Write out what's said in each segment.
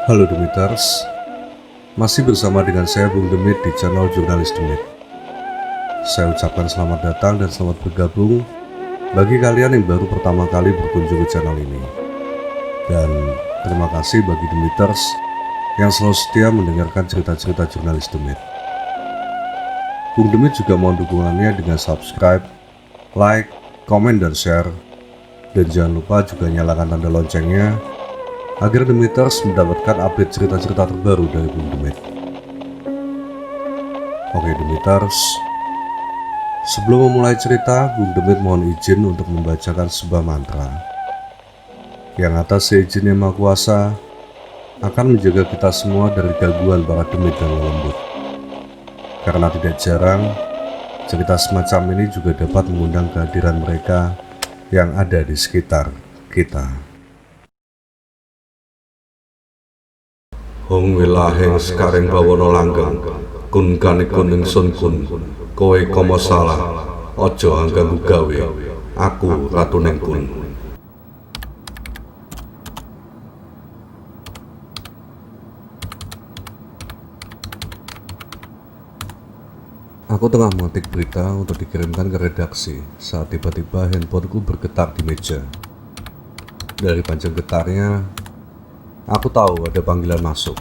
Halo Demiters, masih bersama dengan saya Bung Demit di channel Jurnalis Demit. Saya ucapkan selamat datang dan selamat bergabung bagi kalian yang baru pertama kali berkunjung ke channel ini. Dan terima kasih bagi Demiters yang selalu setia mendengarkan cerita-cerita Jurnalis Demit. Bung Demit juga mohon dukungannya dengan subscribe, like, komen, dan share. Dan jangan lupa juga nyalakan tanda loncengnya agar Demiters mendapatkan update cerita-cerita terbaru dari Bung Demit. Oke Demiters, sebelum memulai cerita, Bung Demit mohon izin untuk membacakan sebuah mantra. Yang atas seizin Yang Maha Kuasa akan menjaga kita semua dari gangguan para demit dan lembut. Karena tidak jarang, cerita semacam ini juga dapat mengundang kehadiran mereka yang ada di sekitar kita. Hong wilahing sekaring bawana langgeng kun kanikun ingsun kun kowe kama salah aja angganggu gawe aku ratuning kun. Aku tengah mengetik berita untuk dikirimkan ke redaksi saat tiba-tiba handphoneku bergetar di meja. Dari panjang getarnya, aku tahu ada panggilan masuk.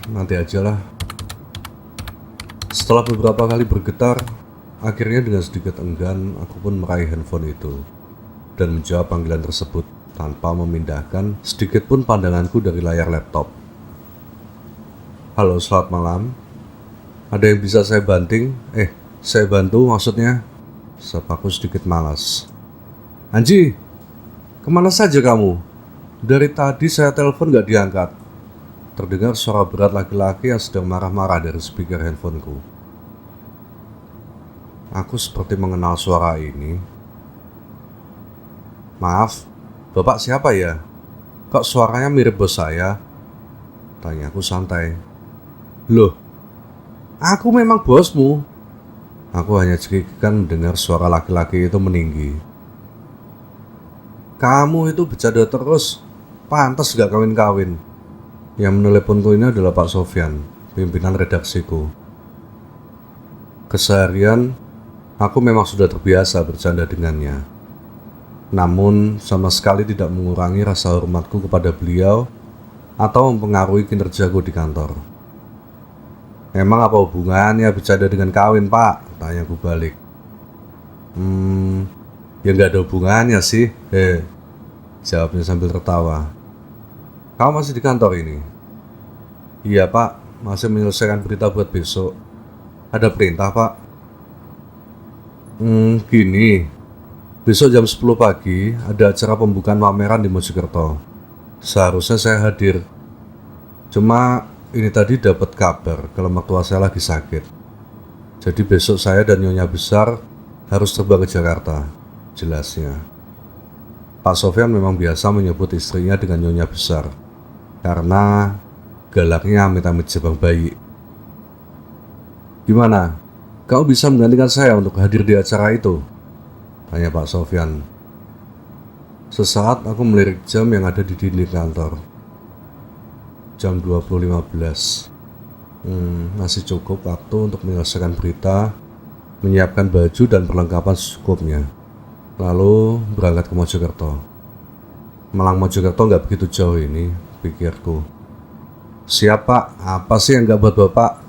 Nanti ajalah. Setelah beberapa kali bergetar, akhirnya dengan sedikit enggan aku pun meraih handphone itu dan menjawab panggilan tersebut tanpa memindahkan sedikit pun pandanganku dari layar laptop. Halo, selamat malam. Ada yang bisa saya banting? Saya bantu maksudnya. Sapaku sedikit malas. Anji, kemana saja kamu? Dari tadi saya telepon gak diangkat. Terdengar suara berat laki-laki yang sedang marah-marah dari speaker handphoneku. Aku seperti mengenal suara ini. Maaf, Bapak siapa ya? Kok suaranya mirip bos saya? Tanyaku santai. Loh, aku memang bosmu. Aku hanya cekikikan mendengar suara laki-laki itu meninggi. Kamu itu bercanda terus. Pantas gak kawin-kawin. Yang meneleponku ini adalah Pak Sofyan, pimpinan redaksiku. Keseharian, aku memang sudah terbiasa bercanda dengannya. Namun, sama sekali tidak mengurangi rasa hormatku kepada beliau atau mempengaruhi kinerjaku di kantor. Emang apa hubungannya bercanda dengan kawin, Pak? Tanyaku balik. Ya nggak ada hubungannya sih. Jawabnya sambil tertawa. Kamu masih di kantor ini? Iya, Pak. Masih menyelesaikan berita buat besok. Ada perintah, Pak? Gini. Besok jam 10 pagi ada acara pembukaan pameran di Mojokerto. Seharusnya saya hadir. Cuma ini tadi dapat kabar kalau mertua saya lagi sakit. Jadi besok saya dan Nyonya Besar harus terbang ke Jakarta. Jelasnya. Pak Sofyan memang biasa menyebut istrinya dengan Nyonya Besar karena galaknya amit-amit jabang bayi. Gimana? Kau bisa menggantikan saya untuk hadir di acara itu? Tanya Pak Sofyan. Sesaat aku melirik jam yang ada di dinding kantor. Jam 20.15. Masih cukup waktu untuk menyelesaikan berita, menyiapkan baju dan perlengkapan secukupnya. Lalu berangkat ke Mojokerto. Malang Mojokerto nggak begitu jauh ini, pikirku. Siap, Pak, apa sih yang nggak buat Bapak?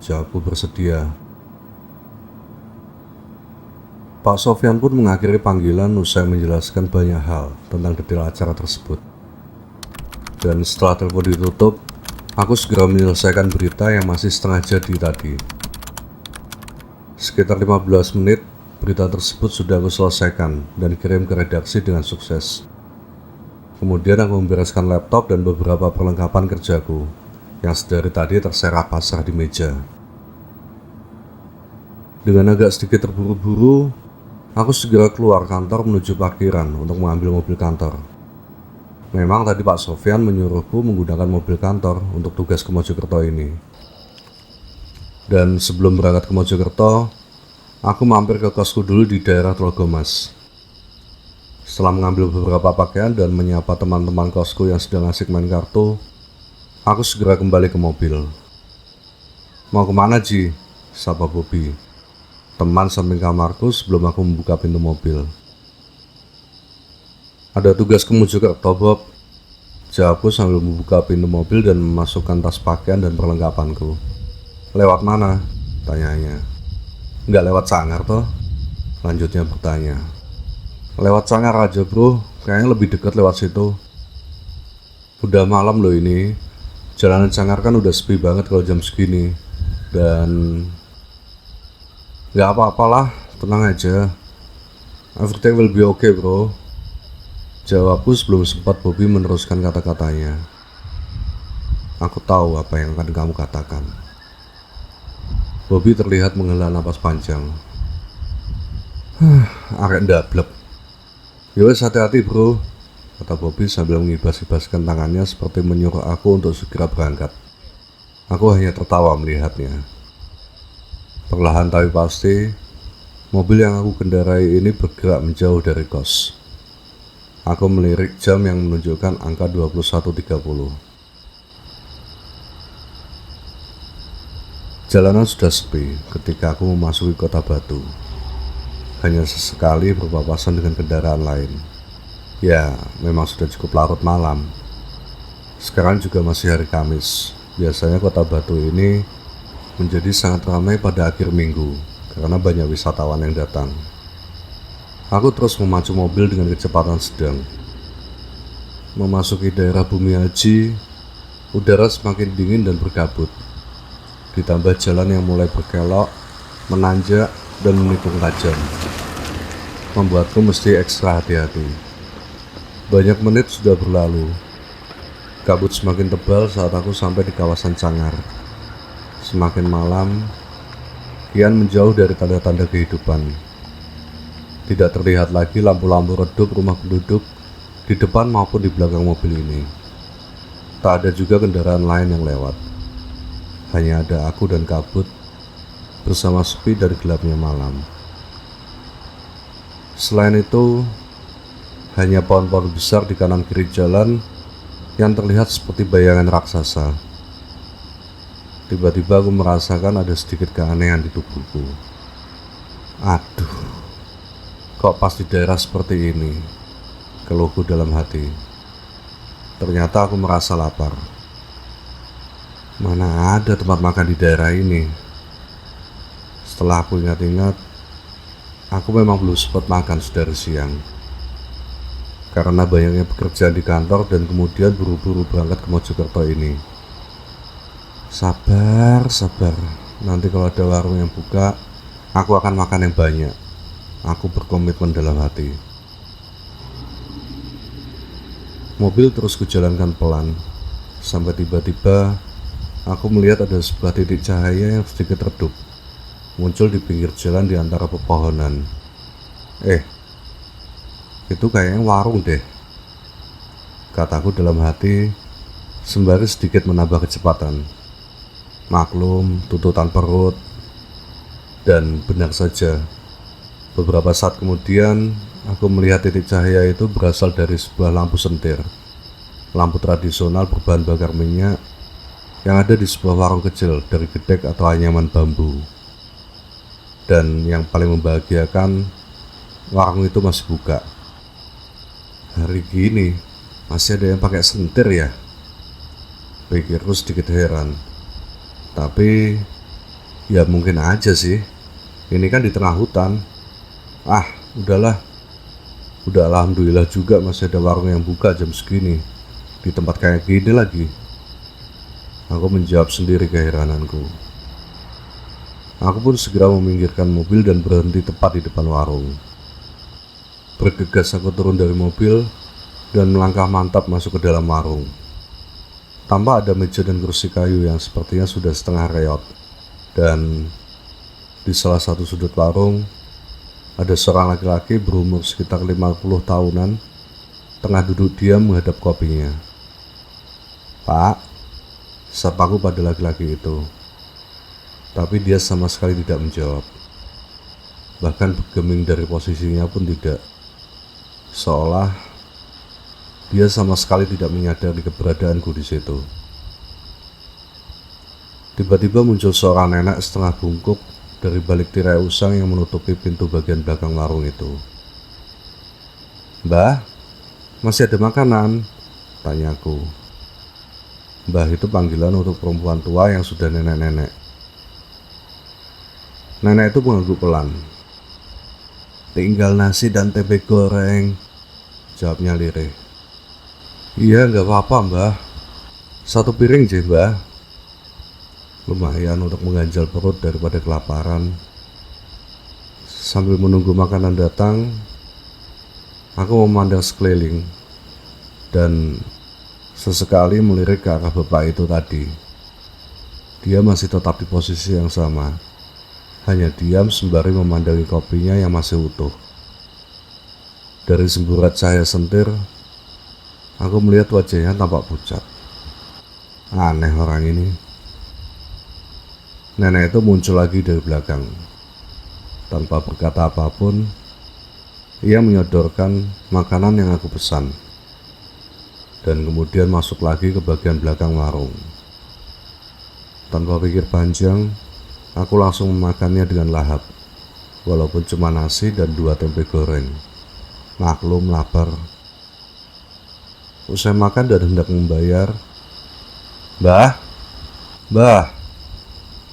Jawabku bersedia. Pak Sofyan pun mengakhiri panggilan usai menjelaskan banyak hal tentang detail acara tersebut. Dan setelah telepon ditutup, aku segera menyelesaikan berita yang masih setengah jadi tadi. Sekitar 15 menit, berita tersebut sudah aku selesaikan dan kirim ke redaksi dengan sukses. Kemudian aku membereskan laptop dan beberapa perlengkapan kerjaku yang sedari tadi terserap pasrah di meja. Dengan agak sedikit terburu-buru, aku segera keluar kantor menuju parkiran untuk mengambil mobil kantor. Memang tadi Pak Sofyan menyuruhku menggunakan mobil kantor untuk tugas ke Mojokerto ini. Dan sebelum berangkat ke Mojokerto, aku mampir ke kosku dulu di daerah Tlogomas. Setelah mengambil beberapa pakaian dan menyapa teman-teman kosku yang sedang asik main kartu, aku segera kembali ke mobil. "Mau kemana, Ji?" sapa Bobby, teman samping kamarku sebelum aku membuka pintu mobil. "Ada tugas kamu juga, Bob," jawabku sambil membuka pintu mobil dan memasukkan tas pakaian dan perlengkapanku. "Lewat mana?" tanyanya. "Nggak lewat Sangar toh?" lanjutnya bertanya. "Lewat Sangar aja bro, kayaknya lebih dekat lewat situ." "Udah malam loh ini, jalanan Sangar kan udah sepi banget kalau jam segini. Dan nggak apa-apalah, tenang aja. Everything will be okay bro," jawabku sebelum sempat Bobby meneruskan kata-katanya. "Aku tahu apa yang akan kamu katakan." Bobby terlihat menghela napas panjang. "Arek ndablek." "Yowes, hati-hati bro," kata Bobby sambil mengibas-ibaskan tangannya seperti menyuruh aku untuk segera berangkat. Aku hanya tertawa melihatnya. Perlahan tapi pasti, mobil yang aku kendarai ini bergerak menjauh dari kos. Aku melirik jam yang menunjukkan angka 21.30. Jalanan sudah sepi ketika aku memasuki kota Batu. Hanya sesekali berpapasan dengan kendaraan lain. Ya, memang sudah cukup larut malam. Sekarang juga masih hari Kamis. Biasanya kota Batu ini menjadi sangat ramai pada akhir minggu karena banyak wisatawan yang datang. Aku terus memacu mobil dengan kecepatan sedang. Memasuki daerah Bumi Haji, udara semakin dingin dan berkabut. Ditambah jalan yang mulai berkelok, menanjak, dan menikung tajam, membuatku mesti ekstra hati-hati. Banyak menit sudah berlalu. Kabut semakin tebal saat aku sampai di kawasan Sangar. Semakin malam, kian menjauh dari tanda-tanda kehidupan. Tidak terlihat lagi lampu-lampu redup rumah penduduk di depan maupun di belakang mobil ini. Tak ada juga kendaraan lain yang lewat. Hanya ada aku dan kabut bersama sepi dari gelapnya malam. Selain itu, hanya pohon-pohon besar di kanan kiri jalan yang terlihat seperti bayangan raksasa. Tiba-tiba aku merasakan ada sedikit keanehan di tubuhku. "Aduh, kok pas di daerah seperti ini?" keluhku dalam hati. Ternyata aku merasa lapar. Mana ada tempat makan di daerah ini? Setelah aku ingat-ingat, aku memang belum sempat makan dari siang. Karena banyaknya pekerjaan di kantor dan kemudian buru-buru berangkat ke Mojokerto ini. Sabar. Nanti kalau ada warung yang buka, aku akan makan yang banyak. Aku berkomitmen dalam hati. Mobil terus kujalankan pelan, sampai tiba-tiba aku melihat ada sebuah titik cahaya yang sedikit redup muncul di pinggir jalan di antara pepohonan. Itu kayaknya warung deh, kataku dalam hati sembari sedikit menambah kecepatan. Maklum, tuntutan perut. Dan benar saja, beberapa saat kemudian aku melihat titik cahaya itu berasal dari sebuah lampu sentir, lampu tradisional berbahan bakar minyak yang ada di sebuah warung kecil dari gedek atau anyaman bambu. Dan yang paling membahagiakan, warung itu masih buka. Hari gini masih ada yang pakai sentir ya? Pikirku sedikit heran. Tapi ya mungkin aja sih. Ini kan di tengah hutan. Udahlah. Udah alhamdulillah juga masih ada warung yang buka jam segini di tempat kayak gini lagi. Aku menjawab sendiri keherananku. Aku pun segera meminggirkan mobil dan berhenti tepat di depan warung. Bergegas aku turun dari mobil dan melangkah mantap masuk ke dalam warung. Tampak ada meja dan kursi kayu yang sepertinya sudah setengah reot. Dan di salah satu sudut warung ada seorang laki-laki berumur sekitar 50 tahunan tengah duduk diam menghadap kopinya. "Pak," sapaku pada laki-laki itu. Tapi dia sama sekali tidak menjawab. Bahkan bergeming dari posisinya pun tidak. seolah dia sama sekali tidak menyadari keberadaanku di situ. Tiba-tiba muncul seorang nenek setengah bungkuk dari balik tirai usang yang menutupi pintu bagian belakang warung itu. "Mbah, masih ada makanan?" tanyaku. Mbah itu panggilan untuk perempuan tua yang sudah nenek-nenek. Nenek itu mengangguk pelan. "Tinggal nasi dan tempe goreng," jawabnya lirih. "Iya, nggak apa-apa mbah. Satu piring je mbah." Lumayan untuk mengganjal perut daripada kelaparan. Sambil menunggu makanan datang, aku memandang sekeliling dan sesekali melirik ke arah bapak itu tadi. Dia masih tetap di posisi yang sama, hanya diam sembari memandangi kopinya yang masih utuh. Dari semburat cahaya sentir, aku melihat wajahnya tampak pucat. Aneh orang ini. Nenek itu muncul lagi dari belakang. Tanpa berkata apapun, ia menyodorkan makanan yang aku pesan, dan kemudian masuk lagi ke bagian belakang warung. Tanpa pikir panjang, aku langsung memakannya dengan lahap, walaupun cuma nasi dan 2 tempe goreng. Maklum lapar. Usai makan dan hendak membayar, "Mbah, mbah,"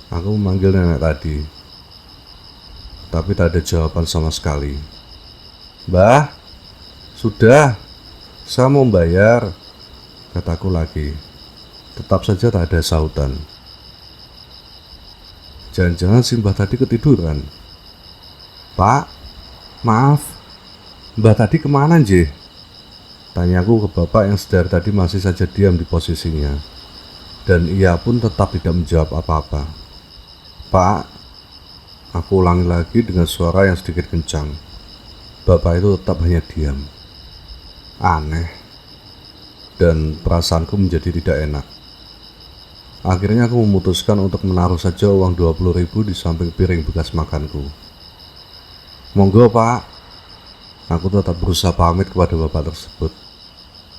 aku memanggil nenek tadi, tapi tak ada jawaban sama sekali. "Mbah, sudah, saya mau bayar," kataku lagi. Tetap saja tak ada sahutan. Jangan-jangan si mbah tadi ketiduran. "Pak, maaf, mbah tadi kemana nje?" tanyaku ke bapak yang sedari tadi masih saja diam di posisinya, dan ia pun tetap tidak menjawab apa-apa. "Pak," aku ulangi lagi dengan suara yang sedikit kencang. Bapak itu tetap hanya diam. Aneh, dan perasaanku menjadi tidak enak. Akhirnya aku memutuskan untuk menaruh saja uang 20.000 di samping piring bekas makanku. "Monggo pak." Aku tetap berusaha pamit kepada bapak tersebut,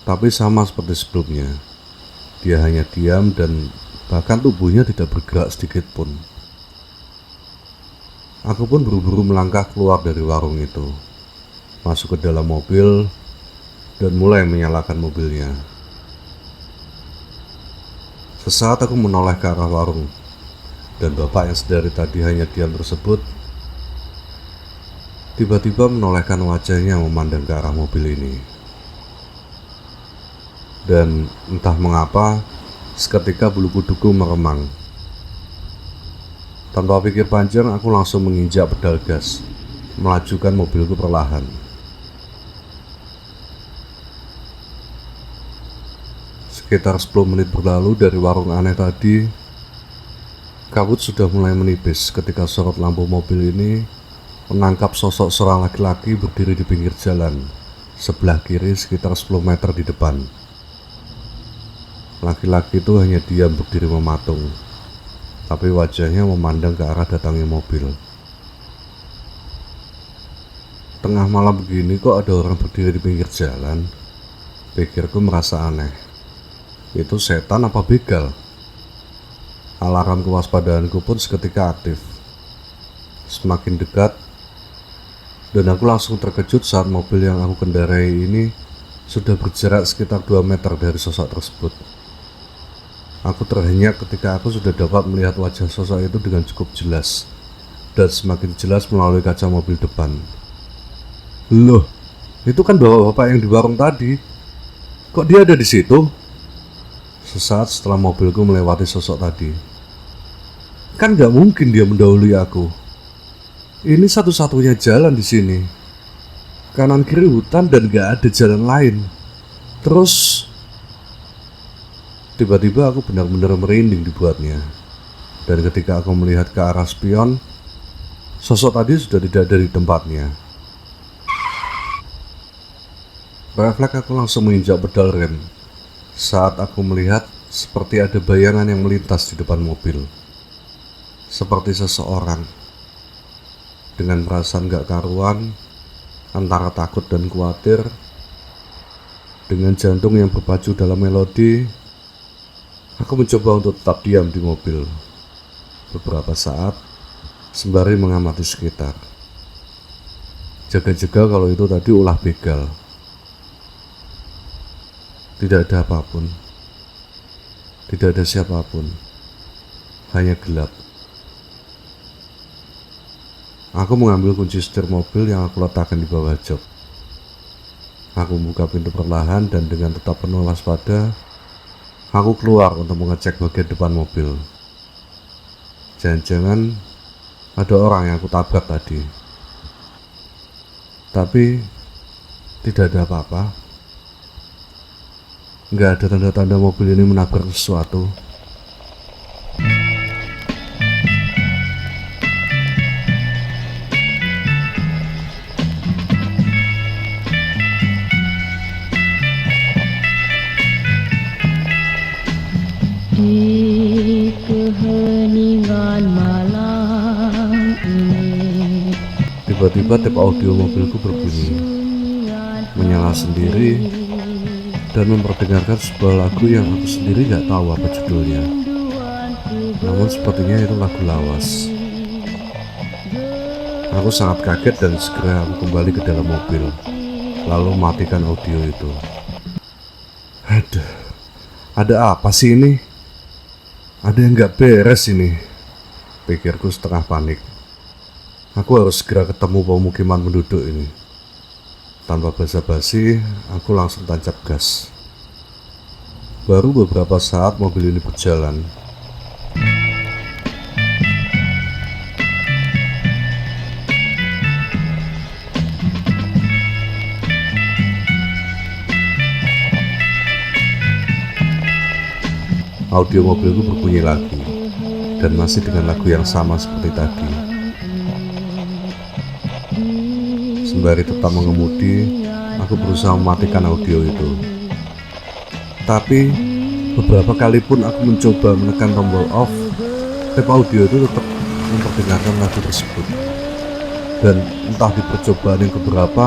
tapi sama seperti sebelumnya, dia hanya diam dan bahkan tubuhnya tidak bergerak sedikit pun. Aku pun buru-buru melangkah keluar dari warung itu, masuk ke dalam mobil, dan mulai menyalakan mobilnya. Sesaat aku menoleh ke arah warung, dan bapak yang sedari tadi hanya diam tersebut tiba-tiba menolehkan wajahnya memandang ke arah mobil ini. Dan entah mengapa, seketika bulu kuduku meremang. Tanpa pikir panjang, aku langsung menginjak pedal gas, melajukan mobilku perlahan. Sekitar 10 menit berlalu dari warung aneh tadi, kabut sudah mulai menipis ketika sorot lampu mobil ini menangkap sosok seorang laki-laki berdiri di pinggir jalan, sebelah kiri sekitar 10 meter di depan. Laki-laki itu hanya diam berdiri mematung, tapi wajahnya memandang ke arah datangnya mobil. Tengah malam begini kok ada orang berdiri di pinggir jalan? Pikirku merasa aneh. Itu setan apa begal? Alarm kewaspadaanku pun seketika aktif. Semakin dekat, dan aku langsung terkejut saat mobil yang aku kendarai ini sudah berjarak sekitar 2 meter dari sosok tersebut. Aku terhenyak ketika aku sudah dapat melihat wajah sosok itu dengan cukup jelas, dan semakin jelas melalui kaca mobil depan. "Loh, itu kan bapak-bapak yang di warung tadi. Kok dia ada di situ?" Sesaat setelah mobilku melewati sosok tadi. Kan gak mungkin dia mendahului aku. Ini satu-satunya jalan di sini. Kanan kiri hutan dan gak ada jalan lain. Terus tiba-tiba aku benar-benar merinding dibuatnya. Dan ketika aku melihat ke arah spion, sosok tadi sudah tidak ada di tempatnya. Refleks aku langsung menginjak pedal rem saat aku melihat seperti ada bayangan yang melintas di depan mobil. Seperti seseorang. Dengan perasaan gak karuan, Antara takut dan khawatir, dengan jantung yang berpacu dalam melodi, aku mencoba untuk tetap diam di mobil beberapa saat sembari mengamati sekitar. Jaga-jaga kalau itu tadi ulah begal. Tidak ada apapun, tidak ada siapapun, hanya gelap. Aku mengambil kunci setir mobil yang aku letakkan di bawah jok. Aku membuka pintu perlahan dan dengan tetap penuh waspada, aku keluar untuk mengecek bagian depan mobil. Jangan-jangan ada orang yang aku tabrak tadi. Tapi tidak ada apa-apa. Nggak ada tanda-tanda mobil ini menabrak sesuatu. Di keheningan malam ini, Tiba-tiba tip audio mobilku berbunyi, menyala sendiri, dan memperdengarkan sebuah lagu yang aku sendiri gak tahu apa judulnya. Namun sepertinya itu lagu lawas. Aku sangat kaget dan segera aku kembali ke dalam mobil, lalu matikan audio itu. Aduh, ada apa sih ini? Ada yang gak beres ini, pikirku setengah panik. Aku harus segera ketemu pemukiman penduduk ini. Tanpa basa-basi, aku langsung tancap gas. Baru beberapa saat mobil ini berjalan. Audio mobilku berbunyi lagi, dan masih dengan lagu yang sama seperti tadi. Sembari tetap mengemudi, aku berusaha mematikan audio itu. Tapi beberapa kali pun aku mencoba menekan tombol off, tip audio itu tetap memperdengarkan lagu tersebut. Dan entah di percobaan yang keberapa,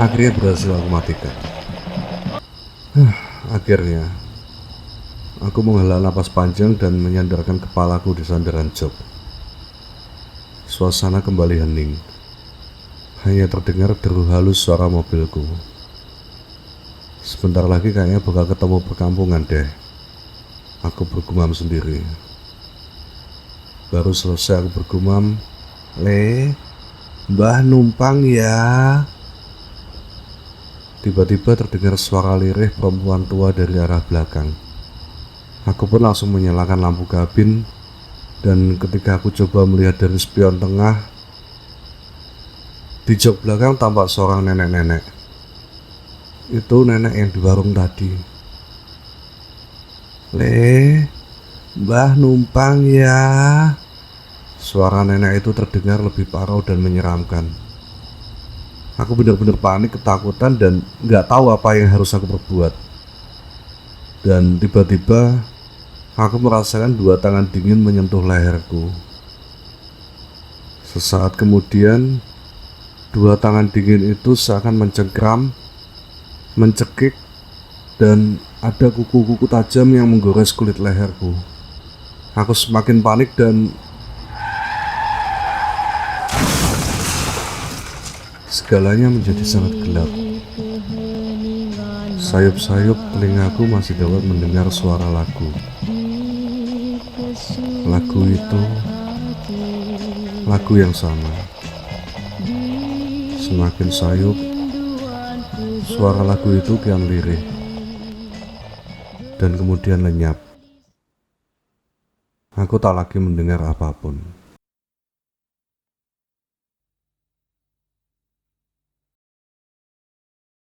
akhirnya berhasil aku matikan. Akhirnya aku menghela napas panjang dan menyandarkan kepalaku di sandaran jok. Suasana kembali hening. Hanya terdengar deru halus suara mobilku. Sebentar lagi kayaknya bakal ketemu perkampungan deh. Aku bergumam sendiri. Baru selesai aku bergumam, Mbah numpang ya. Tiba-tiba terdengar suara lirih perempuan tua dari arah belakang. Aku pun langsung menyalakan lampu kabin, dan ketika aku coba melihat dari spion tengah, di jok belakang tampak seorang nenek-nenek. Itu nenek yang di warung tadi. Mbah numpang ya. Suara nenek itu terdengar lebih parau dan menyeramkan. Aku benar-benar panik, ketakutan, dan gak tahu apa yang harus aku perbuat. Dan tiba-tiba aku merasakan dua tangan dingin menyentuh leherku. Sesaat kemudian, dua tangan dingin itu seakan mencengkram, mencekik, dan ada kuku-kuku tajam yang menggores kulit leherku. Aku semakin panik dan segalanya menjadi sangat gelap. Sayup-sayup telingaku masih dapat mendengar suara lagu. Lagu itu, lagu yang sama. Semakin sayup, suara lagu itu kian lirih, dan kemudian lenyap. Aku tak lagi mendengar apapun.